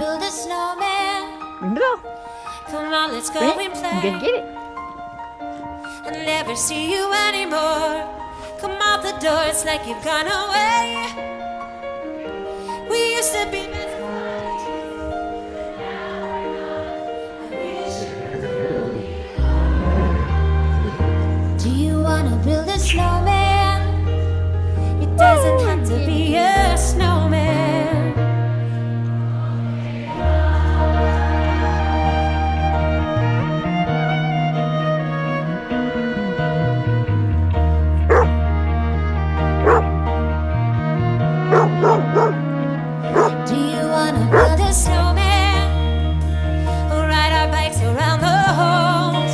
build a snowman. Ring the bell. Come on, let's go Ring and it. play. I'm gonna get it. I'll never see you anymore. Come out the door, it's like you've gone away. We used to be best friends. Do you wanna build a snowman? It doesn't have to be a snowman. Do you wanna build a snowman? Or ride our bikes around the halls?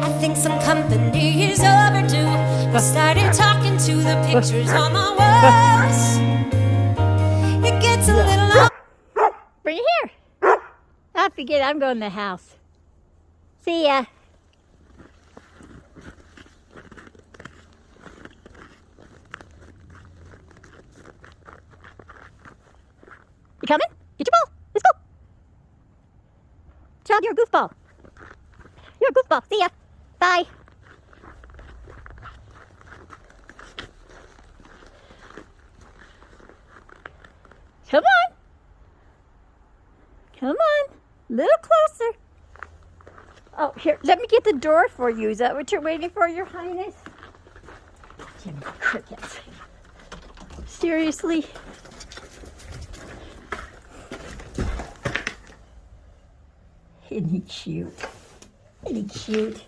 I think some company is overdue. We started talking to the pictures on the walls. It gets a little Bring it here. I forget I'm going to the house. See ya. You coming? Get your ball. Let's go. Child, you're a goofball. You're a goofball. See ya. Bye. Come on. Come on. A little closer. Oh, here. Let me get the door for you. Is that what you're waiting for, Your Highness? Jimmy Crickets. Seriously? Isn't he cute? Isn't he cute?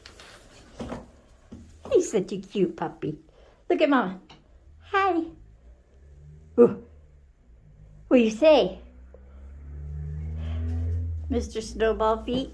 He's such a cute puppy. Look at Mama. Hi. Ooh. What do you say? Mr. Snowball Feet?